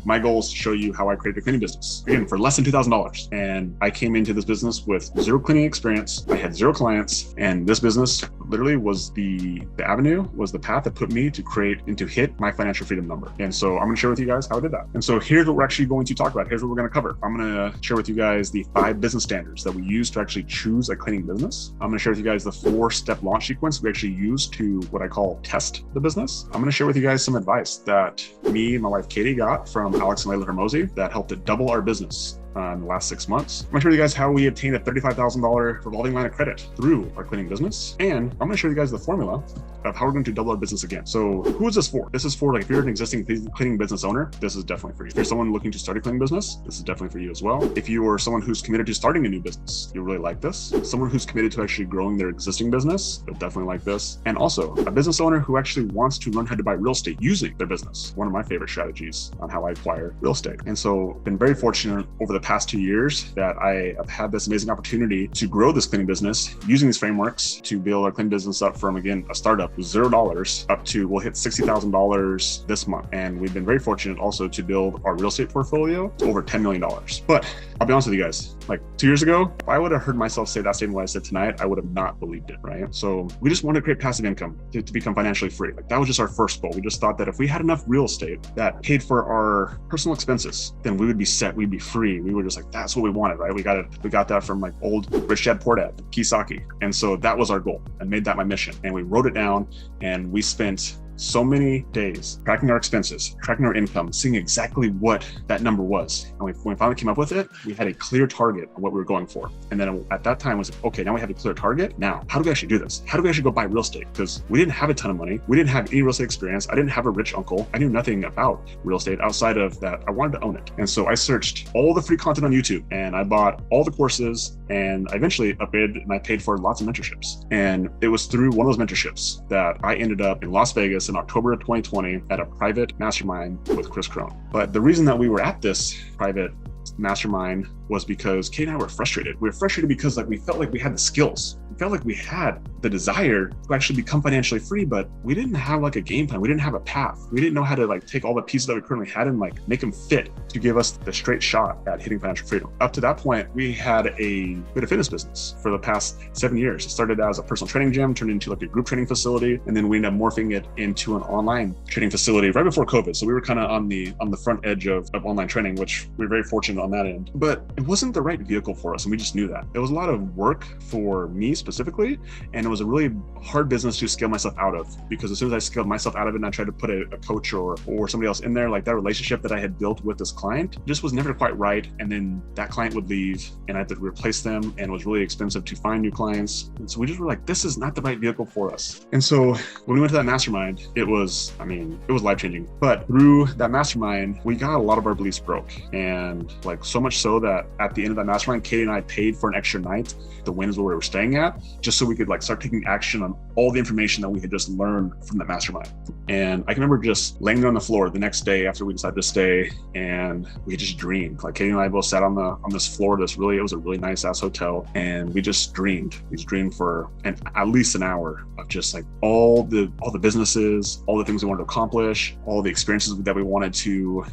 my goal is to show you how I created a cleaning business, again, for less than $2,000. And I came into this business with zero cleaning experience. I had zero clients, and this business literally was the avenue, was the path that put me to create and to hit my financial freedom number. And so I'm going to share with you guys how I did that. And so here's what we're actually going to talk about. Here's what we're going to cover. I'm going to share with you guys the 5 business standards that we use to actually choose a cleaning business. I'm going to share with you guys the 4-step launch sequence we actually use to what I call test the business. I'm going to share with you guys some advice that me and my wife Katie got from Alex and Layla Hermosi that helped to double our business in the last 6 months. I'm going to show you guys how we obtained a $35,000 revolving line of credit through our cleaning business. And I'm going to show you guys the formula of how we're going to double our business again. So who is this for? This is for, like, if you're an existing cleaning business owner, this is definitely for you. If you're someone looking to start a cleaning business, this is definitely for you as well. If you are someone who's committed to starting a new business, you'll really like this. Someone who's committed to actually growing their existing business, you'll definitely like this. And also a business owner who actually wants to learn how to buy real estate using their business. One of my favorite strategies on how I acquire real estate. And so been very fortunate over the past 2 years that I have had this amazing opportunity to grow this cleaning business using these frameworks to build our cleaning business up from, again, a startup with $0 up to, we'll hit $60,000 this month. And we've been very fortunate also to build our real estate portfolio to over $10 million. But I'll be honest with you guys, like 2 years ago, if I would have heard myself say that statement what I said tonight, I would have not believed it, right? So we just wanted to create passive income to become financially free. Like, that was just our first goal. We just thought that if we had enough real estate that paid for our personal expenses, then we would be set, we'd be free. We were just like, that's what we wanted, right? We got that from, like, old Rich Dad Poor Dad, Kiyosaki. And so that was our goal. I made that my mission. And we wrote it down, and we spent so many days tracking our expenses, tracking our income, seeing exactly what that number was. And when we finally came up with it, we had a clear target on what we were going for. And then at that time was like, okay, now we have a clear target. Now, how do we actually do this? How do we actually go buy real estate? Because we didn't have a ton of money. We didn't have any real estate experience. I didn't have a rich uncle. I knew nothing about real estate outside of that. I wanted to own it. And so I searched all the free content on YouTube, and I bought all the courses, and I eventually upgraded, and I paid for lots of mentorships. And it was through one of those mentorships that I ended up in Las Vegas in October of 2020 at a private mastermind with Chris Crone. But the reason that we were at this private mastermind was because Kate and I were frustrated. We were frustrated because, like, we felt like we had the skills. We felt like we had the desire to actually become financially free, but we didn't have, like, a game plan. We didn't have a path. We didn't know how to, like, take all the pieces that we currently had and, like, make them fit to give us the straight shot at hitting financial freedom. Up to that point, we had a fitness business for the past 7 years. It started as a personal training gym, turned into, like, a group training facility, and then we ended up morphing it into an online training facility right before COVID. So we were kind of on the front edge of online training, which we were very fortunate on that end. But it wasn't the right vehicle for us, and we just knew that. It was a lot of work for me specifically, and it was a really hard business to scale myself out of, because as soon as I scaled myself out of it and I tried to put a coach or somebody else in there, like, that relationship that I had built with this client just was never quite right. And then that client would leave, and I had to replace them, and it was really expensive to find new clients. And so we just were like, this is not the right vehicle for us. And so when we went to that mastermind, it was life-changing. But through that mastermind, we got a lot of our beliefs broke, and, like, so much so that at the end of that mastermind, Katie and I paid for an extra night the Winds where we were staying at, just so we could, like, start taking action on all the information that we had just learned from that mastermind. And I can remember just laying there on the floor the next day after we decided to stay, and we just dreamed. Like, Katie and I both sat on this floor. It was a really nice ass hotel, and we just dreamed. We just dreamed for at least an hour of just, like, all the businesses, all the things we wanted to accomplish, all the experiences that we wanted to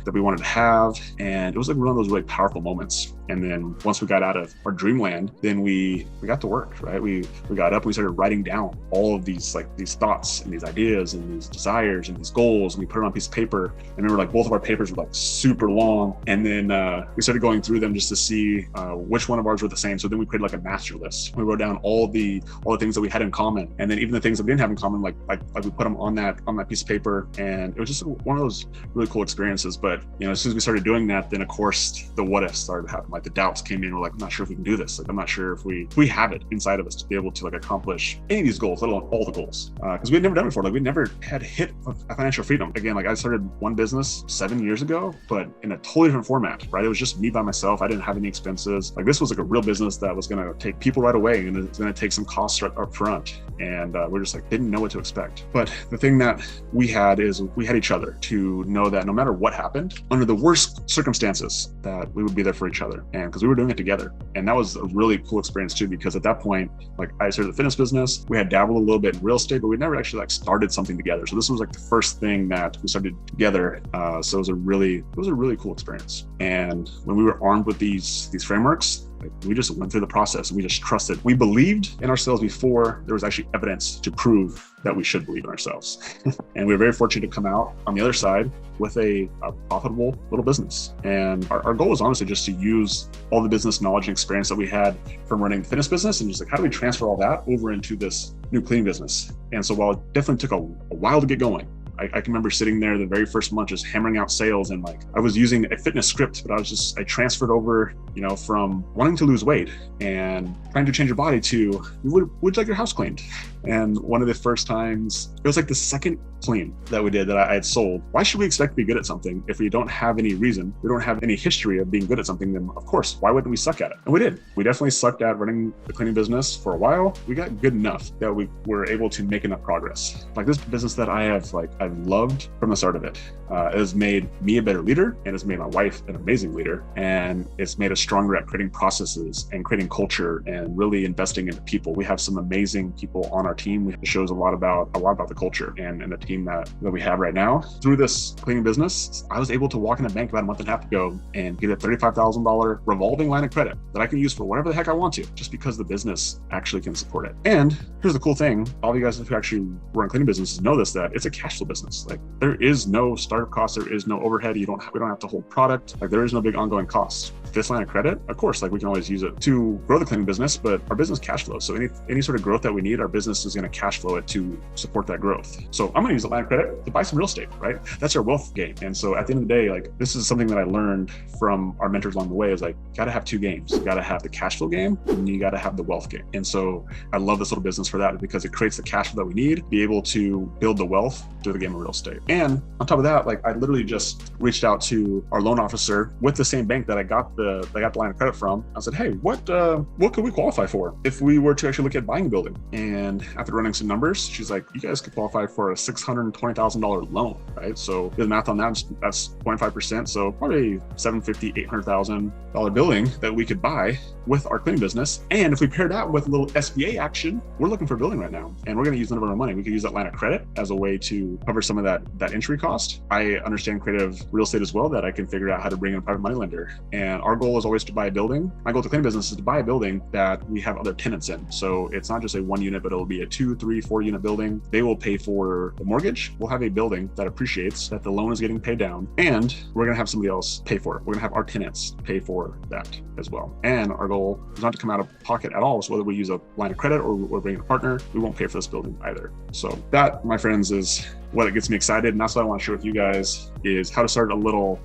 have. And it was like one of those really powerful moments. And then once we got out of our dreamland, then we got to work, right? We got up and we started writing down all of these thoughts and these ideas and these desires and these goals, and we put it on a piece of paper. I remember, like, both of our papers were, like, super long, and then we started going through them just to see which one of ours were the same. So then we created, like, a master list. We wrote down all the things that we had in common, and then even the things that we didn't have in common, like we put them on that piece of paper. And it was just one of those really cool experiences. But, you know, as soon as we started doing that, then of course the what ifs started to happen. Like, the doubts came in. We're like, I'm not sure if we can do this. Like, I'm not sure if we have it inside of us to be able to, like, accomplish any of these goals, let alone all the goals. Because we had never done it before. Like, we never had hit a financial freedom. Again, like, I started one business 7 years ago, but in a totally different format, right? It was just me by myself. I didn't have any expenses. Like, this was like a real business that was going to take people right away, and it's going to take some costs right up front. And we're just like, didn't know what to expect. But the thing that we had is we had each other to know that no matter what happened, under the worst circumstances, that we would be there for each other. together, and because we were doing it together. And that was a really cool experience too, because at that point, like I started the fitness business, we had dabbled a little bit in real estate, but we never actually like started something together. So this was like the first thing that we started together. So it was a really cool experience. And when we were armed with these frameworks, like we just went through the process and we just trusted. We believed in ourselves before there was actually evidence to prove that we should believe in ourselves. And we were very fortunate to come out on the other side with a profitable little business. And our goal was honestly just to use all the business knowledge and experience that we had from running the fitness business and just like, how do we transfer all that over into this new cleaning business? And so while it definitely took a while to get going, I can remember sitting there the very first month just hammering out sales, and like I was using a fitness script, but I transferred over, from wanting to lose weight and trying to change your body to would you like your house cleaned? And one of the first times, it was like the second clean that we did that I had sold. Why should we expect to be good at something if we don't have any reason? We don't have any history of being good at something, then of course, why wouldn't we suck at it? And we did. We definitely sucked at running the cleaning business for a while. We got good enough that we were able to make enough progress. Like this business that I've loved from the start of it. It has made me a better leader, and it's made my wife an amazing leader, and it's made us stronger at creating processes and creating culture and really investing into people. We have some amazing people on our team. It shows a lot about the culture and the team that we have right now. Through this cleaning business, I was able to walk in a bank about a month and a half ago and get a $35,000 revolving line of credit that I can use for whatever the heck I want to, just because the business actually can support it. And here's the cool thing: all of you guys who actually run cleaning businesses know this, that it's a cash flow business. Like there is no startup cost, there is no overhead. We don't have to hold product. Like there is no big ongoing cost. This line of credit, of course, like we can always use it to grow the cleaning business, but our business cash flows. So any sort of growth that we need, our business is going to cash flow it to support that growth. So I'm going to use the line of credit to buy some real estate, right? That's our wealth game. And so at the end of the day, like this is something that I learned from our mentors along the way, is like, got to have two games. You got to have the cash flow game and you got to have the wealth game. And so I love this little business for that, because it creates the cash flow that we need to be able to build the wealth through the game of real estate. And on top of that, like I literally just reached out to our loan officer with the same bank that I got the line of credit from. I said, hey, what could we qualify for if we were to actually look at buying a building? And after running some numbers, she's like, you guys could qualify for a $620,000 loan, right? So do the math on that, that's 0.5%. So probably $750,000, $800,000 building that we could buy with our cleaning business. And if we pair that with a little SBA action, we're looking for a building right now, and we're going to use none of our own money. We could use that line of credit as a way to cover some of that entry cost. I understand creative real estate as well, that I can figure out how to bring in a private money lender. And our goal is always to buy a building. My goal with the cleaning business is to buy a building that we have other tenants in. So it's not just a 1 unit, but it'll be a 2, 3, 4 unit building. They will pay for the mortgage. We'll have a building that appreciates, that the loan is getting paid down, and we're going to have somebody else pay for it. We're going to have our tenants pay for that as well. And our goal is not to come out of pocket at all. So whether we use a line of credit or bring in a partner, we won't pay for this building either. So that, my friends, is what gets me excited. And that's what I want to share with you guys, is how we started a little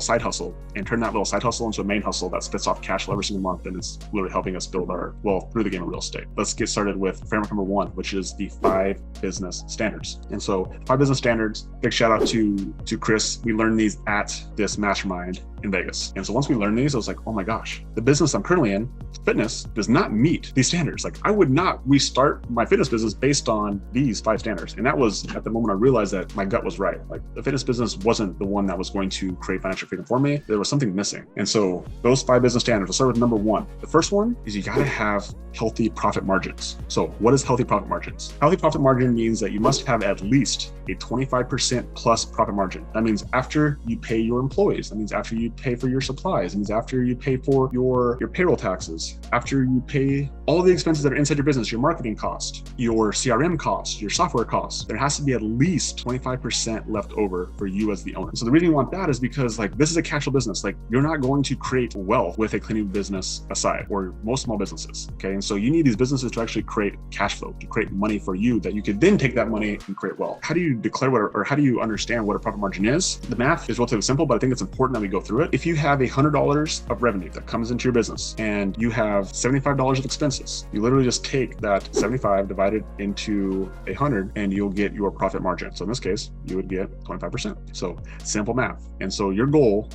side hustle and turn that little side hustle into a main hustle that spits off cash flow every single month. And it's literally helping us build our wealth through the game of real estate. Let's get started with framework number 1, which is the 5 business standards. And so 5 business standards, big shout out to Chris. We learned these at this mastermind in Vegas. And so once we learned these, I was like, oh my gosh, the business I'm currently in, fitness, does not meet these standards. Like I would not restart my fitness business based on these 5 standards. And that was at the moment I realized that my gut was right. Like the fitness business wasn't the one that was going to create financial freedom for me. There was something missing. And so those 5 business standards, we'll start with number 1. The first one is you got to have healthy profit margins. So what is healthy profit margins? Healthy profit margin means that you must have at least a 25% plus profit margin. That means after you pay your employees, that means after you pay for your supplies, it means after you pay for your payroll taxes, after you pay all the expenses that are inside your business, your marketing cost, your CRM cost, your software costs, there has to be at least 25% left over for you as the owner. So the reason you want that is because like this is a cash flow business. Like you're not going to create wealth with a cleaning business aside, or most small businesses. Okay. And so you need these businesses to actually create cash flow, to create money for you that you could then take that money and create wealth. How do you declare or how do you understand what a profit margin is? The math is relatively simple, but I think it's important that we go through it. If you have $100 of revenue that comes into your business and you have $75 of expenses, you literally just take that 75 divided into 100 and you'll get your profit margin. margin. So in this case, you would get 25%. So simple math. And so your goal,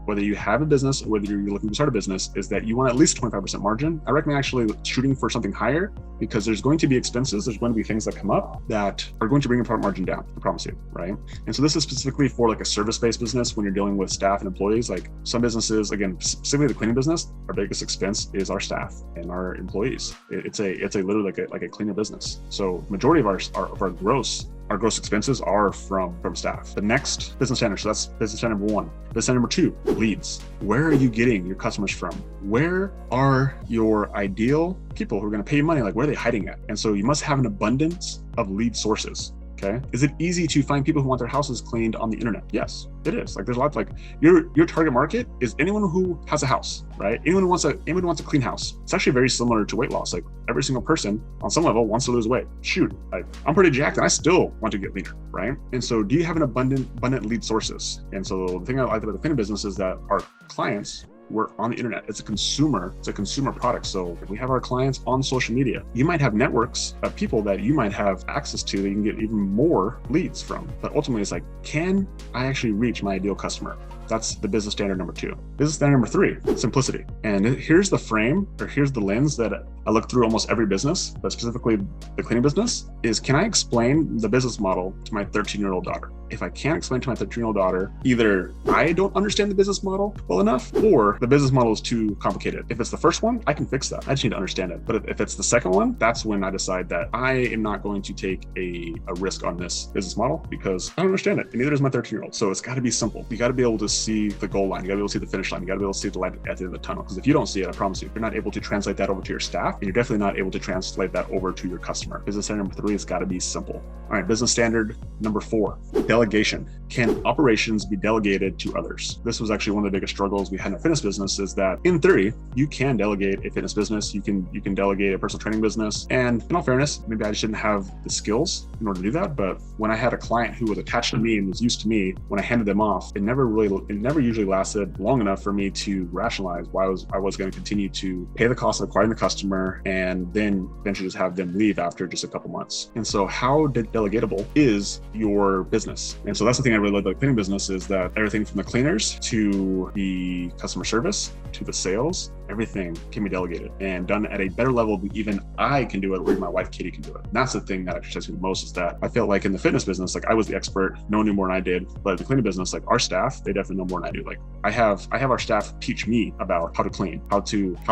whether you have a business or whether you're looking to start a business, is that you want at least 25% margin. I recommend actually shooting for something higher, because there's going to be expenses. There's going to be things that come up that are going to bring your product margin down, I promise you, right? And so this is specifically for like a service-based business when you're dealing with staff and employees. Like some businesses, again, specifically the cleaning business, our biggest expense is our staff and our employees. It's a literally like a cleaner business. So majority of our gross expenses are from staff. The next business standard, so that's business standard number 1. Business standard number 2, leads. Where are you getting your customers from? Where are your ideal people who are going to pay you money? Like, where are they hiding at? And so you must have an abundance of lead sources. Okay. Is it easy to find people who want their houses cleaned on the internet? Yes, it is. Like, there's a lot, like your target market is anyone who has a house, right? Anyone who wants a clean house. It's actually very similar to weight loss. Like, every single person on some level wants to lose weight. Shoot, like, I'm pretty jacked and I still want to get leaner, right? And so do you have an abundant lead sources? And so the thing I like about the cleaning business is that our clients, we're on the internet. It's a consumer product. So if we have our clients on social media, you might have networks of people that you might have access to that you can get even more leads from. But ultimately, it's like, can I actually reach my ideal customer? That's the business standard number 2. Business standard number 3, simplicity. And here's the frame, or here's the lens that I look through almost every business, but specifically the cleaning business, is can I explain the business model to my 13-year-old daughter? If I can't explain to my 13-year-old daughter, either I don't understand the business model well enough, or the business model is too complicated. If it's the first one, I can fix that. I just need to understand it. But if it's the second one, that's when I decide that I am not going to take a risk on this business model, because I don't understand it, and neither does my 13-year-old. So it's got to be simple. You got to be able to see the goal line. You got to be able to see the finish line. You got to be able to see the light at the end of the tunnel. Because if you don't see it, I promise you, you're not able to translate that over to your staff, and you're definitely not able to translate that over to your customer. Business standard number 3 has got to be simple. All right, business standard number 4, delegation. Can operations be delegated to others? This was actually one of the biggest struggles we had in our fitness business, is that in theory, you can delegate a fitness business, you can delegate a personal training business. And in all fairness, maybe I just didn't have the skills in order to do that. But when I had a client who was attached to me and was used to me, when I handed them off, it never usually lasted long enough for me to rationalize why I was going to continue to pay the cost of acquiring the customer and then eventually just have them leave after just a couple months. And so how delegatable is your business? And so that's the thing I really love about the cleaning business, is that everything from the cleaners to the customer service to the sales, everything can be delegated and done at a better level than even I can do it, or even my wife Katie can do it. And that's the thing that exercises me the most, is that I felt like in the fitness business, like I was the expert, no one knew more than I did. But the cleaning business, like our staff, they definitely know more than I do. Like I have our staff teach me about how to clean, how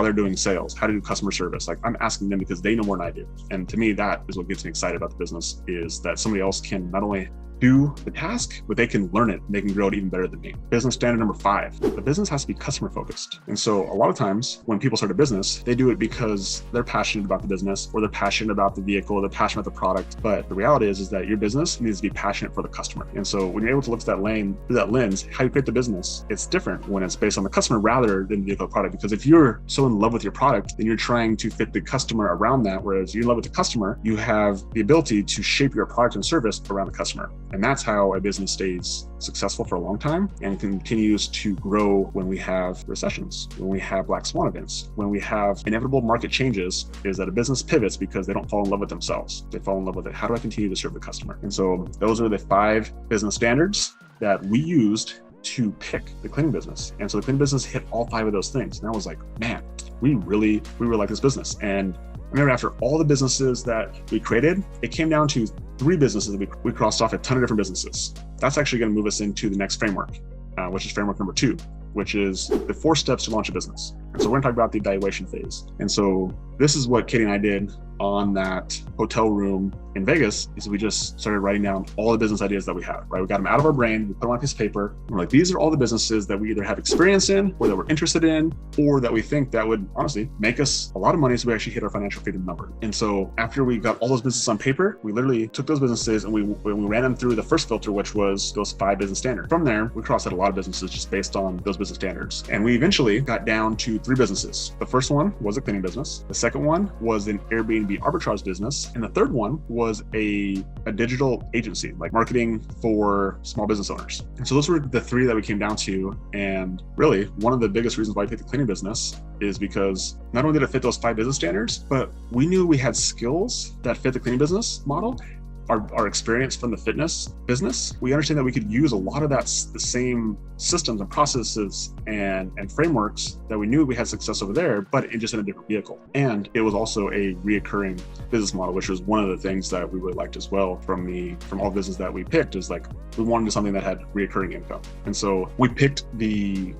they're doing sales, how to do customer service. Like I'm asking them because they know more than I do. And to me, that is what gets me excited about the business, is that somebody else can not only do the task, but they can learn it and they can grow it even better than me. Business standard number 5, the business has to be customer focused. And so a lot of times when people start a business, they do it because they're passionate about the business, or they're passionate about the vehicle, or they're passionate about the product. But the reality is that your business needs to be passionate for the customer. And so when you're able to look at that lane, through that lens, how you create the business, it's different when it's based on the customer rather than the vehicle or product. Because if you're so in love with your product, then you're trying to fit the customer around that. Whereas you're in love with the customer, you have the ability to shape your product and service around the customer. And that's how a business stays successful for a long time and continues to grow when we have recessions, when we have black swan events, when we have inevitable market changes, is that a business pivots because they don't fall in love with themselves. They fall in love with it. How do I continue to serve the customer? And so those are the 5 business standards that we used to pick the cleaning business. And so the cleaning business hit all 5 of those things. And I was like, man, we really like this business. And I remember after all the businesses that we created, it came down to 3 businesses that we crossed off a ton of different businesses. That's actually going to move us into the next framework, which is framework number 2, which is the 4 steps to launch a business. And so we're going to talk about the evaluation phase. And so this is what Katie and I did on that hotel room in Vegas, is we just started writing down all the business ideas that we have, right? We got them out of our brain, we put them on a piece of paper. We're like, these are all the businesses that we either have experience in, or that we're interested in, or that we think that would honestly make us a lot of money so we actually hit our financial freedom number. And so after we got all those businesses on paper, we literally took those businesses and we ran them through the first filter, which was those 5 business standards. From there, we crossed out a lot of businesses just based on those business standards. And we eventually got down to 3 businesses. The first one was a cleaning business. The second one was an Airbnb arbitrage business. And the third one was a digital agency, like marketing for small business owners. And so those were the 3 that we came down to. And really, one of the biggest reasons why I picked the cleaning business is because not only did it fit those 5 business standards, but we knew we had skills that fit the cleaning business model. our experience from the fitness business, we understand that we could use a lot of the same systems and processes and frameworks that we knew we had success over there, but just in a different vehicle. And it was also a reoccurring business model, which was one of the things that we really liked as well from all the business that we picked, is like we wanted something that had reoccurring income. And so we picked the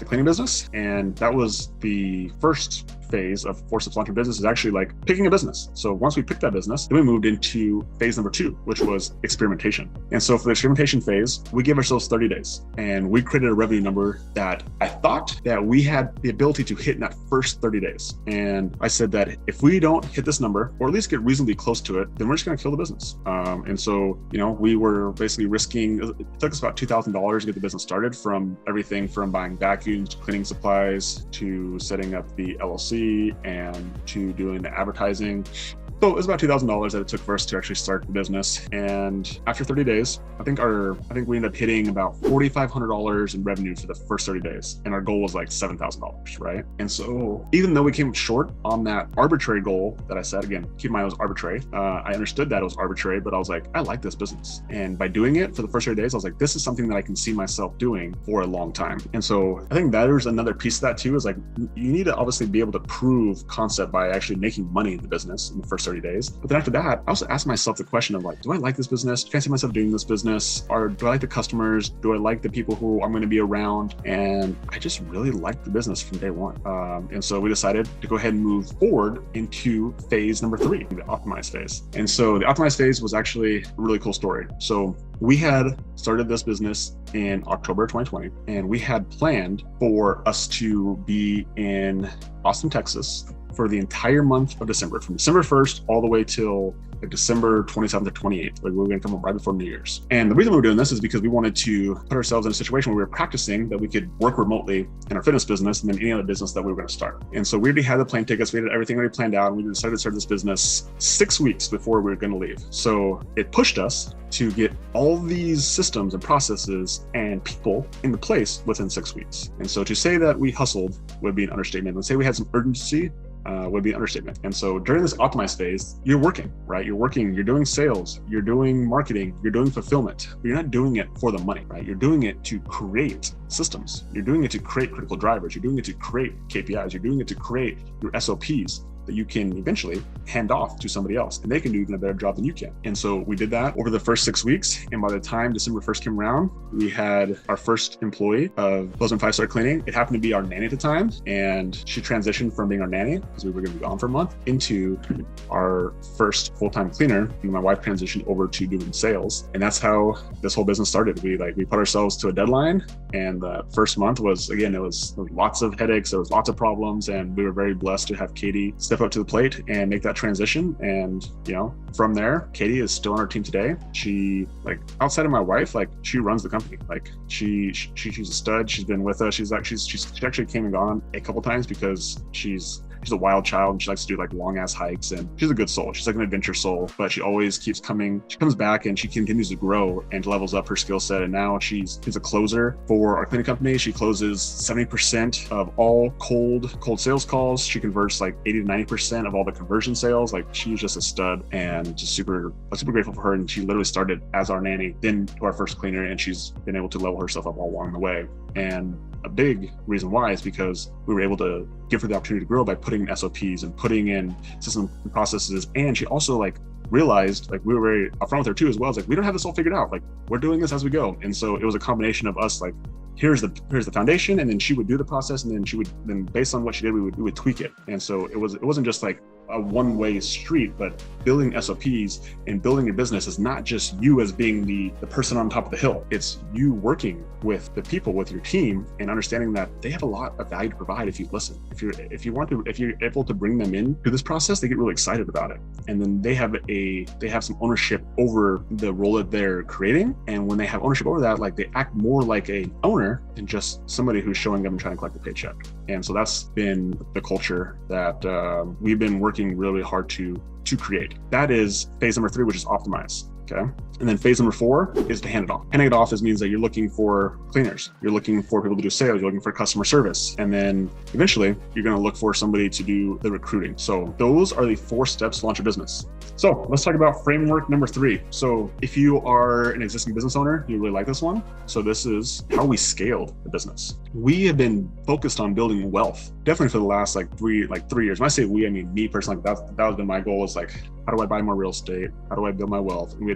cleaning business, and that was the first phase of 4 steps launch your business, is actually like picking a business. So once we picked that business, then we moved into phase number 2, which was experimentation. And so for the experimentation phase, we gave ourselves 30 days, and we created a revenue number that I thought that we had the ability to hit in that first 30 days. And I said that if we don't hit this number, or at least get reasonably close to it, then we're just going to kill the business. And so, we were basically risking, it took us about $2,000 to get the business started, from everything from buying vacuums, to cleaning supplies, to setting up the LLC, and to doing the advertising. So it was about $2,000 that it took for us to actually start the business. And after 30 days, I think we ended up hitting about $4,500 in revenue for the first 30 days. And our goal was like $7,000, right? And so even though we came short on that arbitrary goal that I set, again, keep in mind it was arbitrary. I understood that it was arbitrary, but I was like, I like this business. And by doing it for the first 30 days, I was like, this is something that I can see myself doing for a long time. And so I think there's another piece of that too, is like, you need to obviously be able to prove concept by actually making money in the business in the first 30 days. But then after that, I also asked myself the question of like, do I like this business? Can I see myself doing this business? Or do I like the customers? Do I like the people who I'm going to be around? And I just really liked the business from day one. And so we decided to go ahead and move forward into phase number 3, the optimize phase. And so the optimize phase was actually a really cool story. So we had started this business in October 2020, and we had planned for us to be in Austin, Texas for the entire month of December, from December 1st all the way till like December 27th or 28th. Like we were going to come right before New Year's. And the reason we were doing this is because we wanted to put ourselves in a situation where we were practicing that we could work remotely in our fitness business and then any other business that we were going to start. And so we already had the plane tickets, we had everything already planned out, and we decided to start this business 6 weeks before we were going to leave. So it pushed us to get all these systems and processes and people into place within 6 weeks. And so to say that we hustled would be an understatement. Let's say we had some urgency would be an understatement. And so during this optimize phase, you're working, right? You're working, you're doing sales, you're doing marketing, you're doing fulfillment, but you're not doing it for the money, right? You're doing it to create systems. You're doing it to create critical drivers. You're doing it to create KPIs. You're doing it to create your SOPs that you can eventually hand off to somebody else, and they can do even a better job than you can. And so we did that over the first 6 weeks. And by the time December 1st came around, we had our first employee of Bozeman 5-Star Cleaning. It happened to be our nanny at the time. And she transitioned from being our nanny, because we were going to be gone for a month, into our first full-time cleaner. And my wife transitioned over to doing sales. And that's how this whole business started. We put ourselves to a deadline. And the first month was, again, there was lots of headaches. There was lots of problems. And we were very blessed to have Katie step up to the plate and make that transition. And from there, Katie is still on our team today. She, outside of my wife, she runs the company. She's a stud. She's been with us. She actually came and gone a couple times because she's a wild child, and she likes to do long ass hikes, and she's a good soul. She's like an adventure soul, but she always keeps coming. She comes back and she continues to grow and levels up her skill set. And now she's a closer for our cleaning company. She closes 70% of all cold sales calls. She converts 80 to 90% of all the conversion sales. She's just a stud, and just super grateful for her. And she literally started as our nanny, then to our first cleaner, and she's been able to level herself up all along the way. And a big reason why is because we were able to give her the opportunity to grow by putting in SOPs and putting in systems and processes. And she also realized, we were very upfront with her too, as well as we don't have this all figured out. We're doing this as we go. And so it was a combination of us here's the foundation, and then she would do the process, and then based on what she did, we would tweak it. And so it wasn't just a one-way street, but building SOPs and building your business is not just you as being the person on top of the hill. It's you working with the people, with your team, and understanding that they have a lot of value to provide if you listen. If you're able to bring them in to this process, they get really excited about it. And then they have some ownership over the role that they're creating. And when they have ownership over that, they act more like a owner than just somebody who's showing up and trying to collect a paycheck. And so that's been the culture that we've been working really hard to create. That is phase number 3, which is optimize. Okay. And then phase number 4 is to hand it off. Handing it off means that you're looking for cleaners. You're looking for people to do sales. You're looking for customer service. And then eventually you're going to look for somebody to do the recruiting. So those are the 4 steps to launch a business. So let's talk about framework number 3. So if you are an existing business owner, you really like this one. So this is how we scaled the business. We have been focused on building wealth, definitely for the last 3 years. When I say we, I mean me personally. That has been my goal, is how do I buy more real estate? How do I build my wealth? And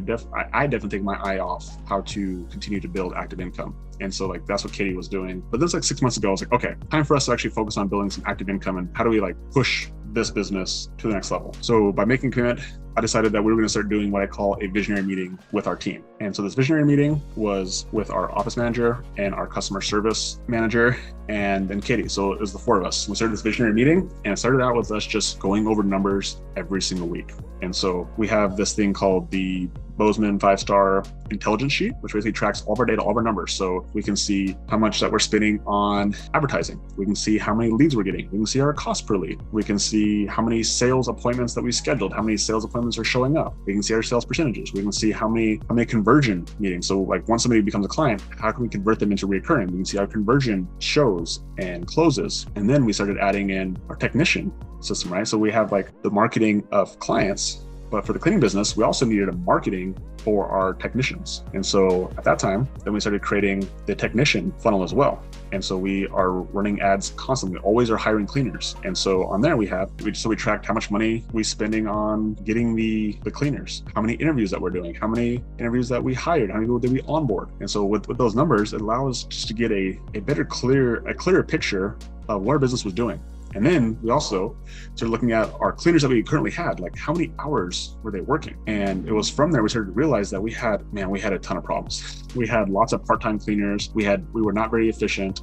I definitely take my eye off how to continue to build active income. And so that's what Katie was doing. But then 6 months ago, I was like, okay, time for us to actually focus on building some active income, and how do we push this business to the next level. So by making a commitment, I decided that we were going to start doing what I call a visionary meeting with our team. And so this visionary meeting was with our office manager and our customer service manager and then Katie. So it was the 4 of us. We started this visionary meeting, and it started out with us just going over numbers every single week. And so we have this thing called the Bozeman 5-star intelligence sheet, which basically tracks all of our data, all of our numbers. So we can see how much that we're spending on advertising. We can see how many leads we're getting. We can see our cost per lead. We can see how many sales appointments that we scheduled, how many sales appointments are showing up. We can see our sales percentages. We can see how many conversion meetings. So once somebody becomes a client, how can we convert them into recurring? We can see our conversion shows and closes. And then we started adding in our technician system, right? So we have the marketing of clients, but for the cleaning business, we also needed a marketing for our technicians. And so at that time, then we started creating the technician funnel as well. And so we are running ads constantly, always are hiring cleaners. And so on there we tracked how much money we spending on getting the cleaners, how many interviews that we're doing, how many interviews that we hired, how many people did we onboard. And so with those numbers, it allows us just to get a clearer picture of what our business was doing. And then we also started looking at our cleaners that we currently had, how many hours were they working? And it was from there we started to realize that we had a ton of problems. We had lots of part-time cleaners. We were not very efficient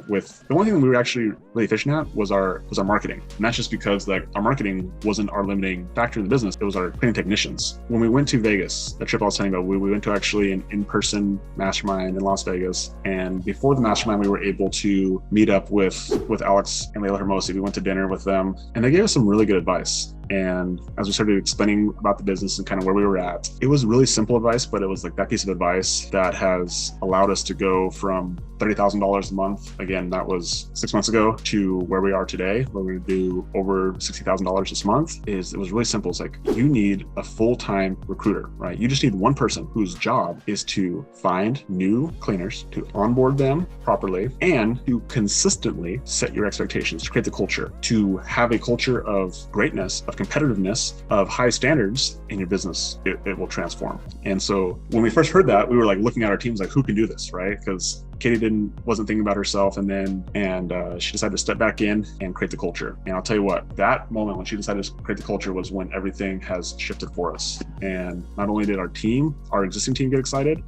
with the one thing that we were actually really efficient at was our marketing. And that's just because our marketing wasn't our limiting factor in the business. It was our cleaning technicians. When we went to Vegas, the trip I was telling you about, we went to actually an in-person mastermind in Las Vegas. And before the mastermind, we were able to meet up with Alex and Layla Hermosi. We went to dinner with them, and they gave us some really good advice. And as we started explaining about the business and kind of where we were at, it was really simple advice, but it was that piece of advice that has allowed us to go from $30,000 a month. Again, that was 6 months ago, to where we are today, where we're going to do over $60,000 this month. It was really simple. It's you need a full-time recruiter, right? You just need one person whose job is to find new cleaners, to onboard them properly, and to consistently set your expectations, to create the culture, to have a culture of greatness, of competitiveness, of high standards in your business. It will transform. And so when we first heard that, we were looking at our teams who can do this, right? Because Katie wasn't thinking about herself, and she decided to step back in and create the culture. And I'll tell you what, that moment when she decided to create the culture was when everything has shifted for us. And not only did our existing team get excited,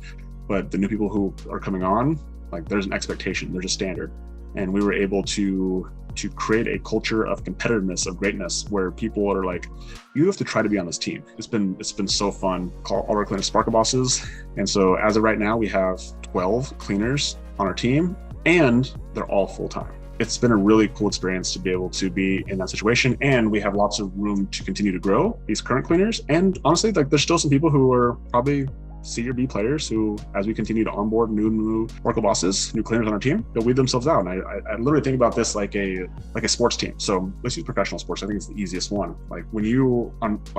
but the new people who are coming on, there's an expectation, there's a standard. And we were able to create a culture of competitiveness, of greatness, where people are you have to try to be on this team. It's been so fun. Call all our cleaners Sparkle Bosses. And so as of right now, we have 12 cleaners on our team, and they're all full-time. It's been a really cool experience to be able to be in that situation. And we have lots of room to continue to grow these current cleaners. And honestly, there's still some people who are probably C or B players who, as we continue to onboard new Sparkle Bosses, new cleaners on our team, they'll weed themselves out. And I literally think about this like a sports team. So let's use professional sports. I think it's the easiest one. When you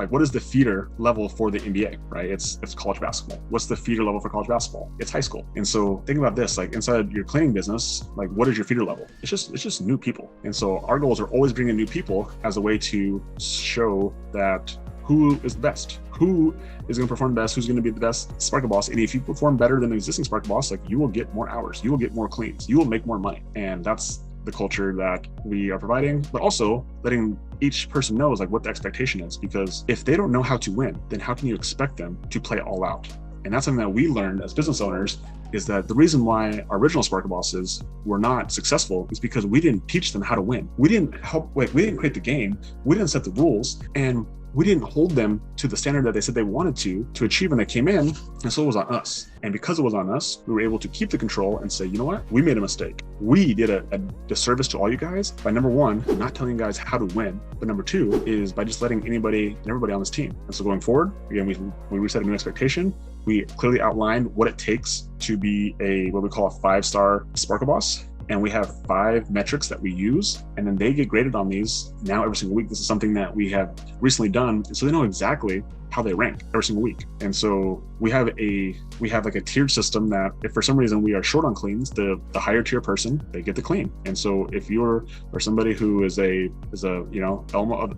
what is the feeder level for the NBA, right? It's college basketball. What's the feeder level for college basketball? It's high school. And so think about this, inside your cleaning business, what is your feeder level? It's just new people. And so our goals are always bringing new people as a way to show that who is the best, who is going to perform best, who's going to be the best Sparkle Boss. And if you perform better than the existing Sparkle Boss, you will get more hours, you will get more cleans, you will make more money. And that's the culture that we are providing, but also letting each person knows what the expectation is, because if they don't know how to win, then how can you expect them to play all out? And that's something that we learned as business owners, is that the reason why our original Sparkle Bosses were not successful is because we didn't teach them how to win. We didn't create the game, we didn't set the rules, and we didn't hold them to the standard that they said they wanted to achieve when they came in. And so it was on us. And because it was on us, we were able to keep the control and say, you know what? We made a mistake. We did a disservice to all you guys by, number one, not telling you guys how to win. But number two is by just letting anybody and everybody on this team. And so going forward, again, we reset a new expectation. We clearly outlined what it takes to be what we call a 5-star Sparkle Boss. And we have 5 metrics that we use, and then they get graded on these now every single week. This is something that we have recently done, so they know exactly how they rank every single week. And so we have like a tiered system that if for some reason we are short on cleans, the higher tier person, they get the clean. And so if you're or somebody who is a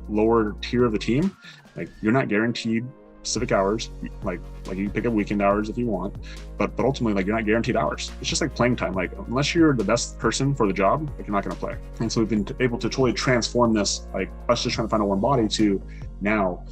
lower tier of the team, like you're not guaranteed specific hours, like you can pick up weekend hours if you want, but ultimately like you're not guaranteed hours. It's just like playing time. Like unless you're the best person for the job, like you're not going to play. And so we've been able to totally transform this, like us just trying to find a warm body, to now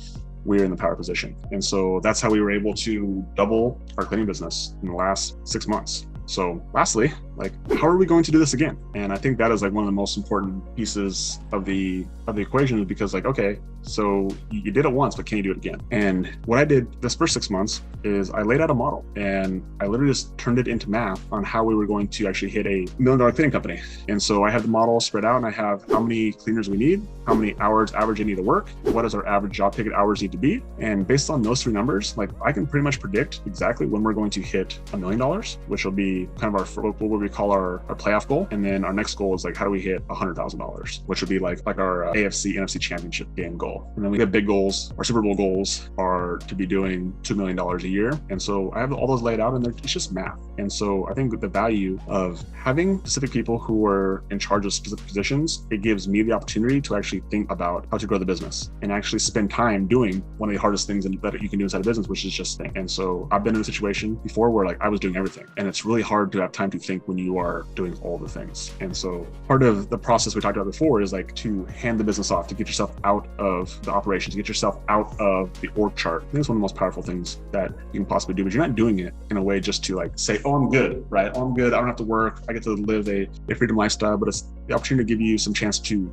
we're in the power position. And so that's how we were able to double our cleaning business in the last 6 months. So lastly, like, how are we going to do this again? And I think that is like one of the most important pieces of the equation, is because like, okay, so you did it once, but can you do it again? And what I did this first 6 months is I laid out a model, and I literally just turned it into math on how we were going to actually hit a $1 million cleaning company. And so I have the model spread out, and I have how many cleaners we need, how many hours average they need to work, what does our average job ticket hours need to be. And based on those three numbers, like I can pretty much predict exactly when we're going to hit $1 million, which will be kind of what we call our playoff goal. And then our next goal is like, how do we hit $100,000, which would be like our AFC, NFC championship game goal. And then we have big goals. Our Super Bowl goals are to be doing $2 million a year. And so I have all those laid out, and it's just math. And so I think the value of having specific people who are in charge of specific positions, it gives me the opportunity to actually think about how to grow the business and actually spend time doing one of the hardest things that you can do inside a business, which is just think. And so I've been in a situation before where like I was doing everything, and it's really hard to have time to think when you are doing all the things. And so part of the process we talked about before is like to hand the business off, to get yourself out of the operations, get yourself out of the org chart. I think it's one of the most powerful things that you can possibly do, but you're not doing it in a way just to like say, oh, I'm good, right? Oh, I'm good. I don't have to work. I get to live a freedom lifestyle, but it's the opportunity to give you some chance to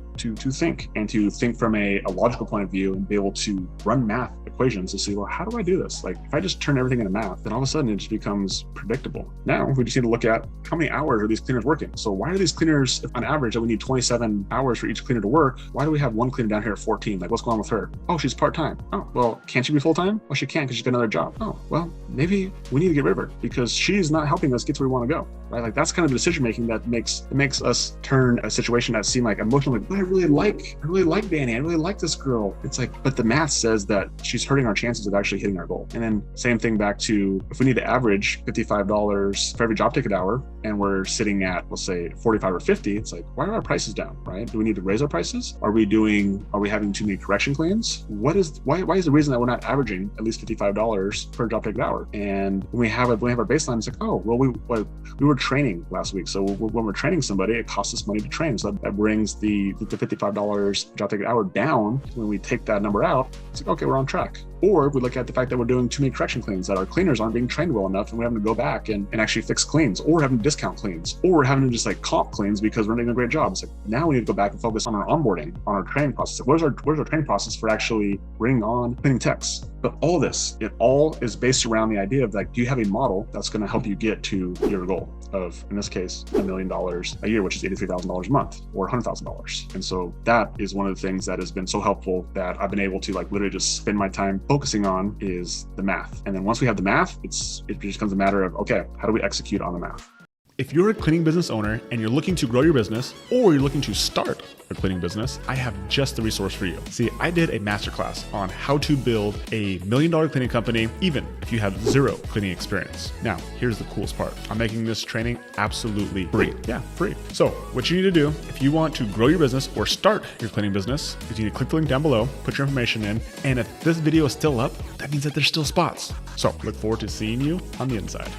think, and to think from a logical point of view, and be able to run math equations to see, well, how do I do this? Like if I just turn everything into math, then all of a sudden it just becomes predictable. Now we just need to look at how many hours are these cleaners working? So why are these cleaners, on average, that we need 27 hours for each cleaner to work? Why do we have one cleaner down here at 14? Like what's going on with her? Oh, she's part-time. Oh, well, can't she be full-time? Well, she can because she's got another job. Oh, well, maybe we need to get rid of her because she's not helping us get to where we want to go, right? Like that's kind of the decision-making that makes us turn a situation that seemed like emotional, like, but I really like Danny. I really like this girl. It's like, but the math says that she's hurting our chances of actually hitting our goal. And then same thing back to, if we need to average $55 for every job ticket hour, and we're sitting at, let's say 45 or 50, it's like, why are our prices down, right? Do we need to raise our prices? Are we having too many correction claims? Why is the reason that we're not averaging at least $55 per job ticket hour? And when we have our baseline, it's like, oh, well, we were training last week. So when we're training somebody, it costs us money to train. So that brings the $55 job ticket hour down. When we take that number out, it's like, okay, we're on track. Or we look at the fact that we're doing too many correction cleans, that our cleaners aren't being trained well enough, and we're having to go back and actually fix cleans, or having to discount cleans, or we're having to just like comp cleans because we're not doing a great job. It's like, now we need to go back and focus on our onboarding, on our training process. Where's our training process for actually bringing on cleaning techs? But all this, it all is based around the idea of like, do you have a model that's going to help you get to your goal of, in this case, $1 million a year, which is $83,000 a month, or $100,000. And so that is one of the things that has been so helpful, that I've been able to like literally just spend my time focusing on, is the math. And then once we have the math, it just becomes a matter of, okay, how do we execute on the math? If you're a cleaning business owner and you're looking to grow your business, or you're looking to start a cleaning business, I have just the resource for you. See, I did a masterclass on how to build a $1 million cleaning company, even if you have zero cleaning experience. Now, here's the coolest part. I'm making this training absolutely free. Yeah, free. So what you need to do, if you want to grow your business or start your cleaning business, is you need to click the link down below, put your information in, and if this video is still up, that means that there's still spots. So look forward to seeing you on the inside.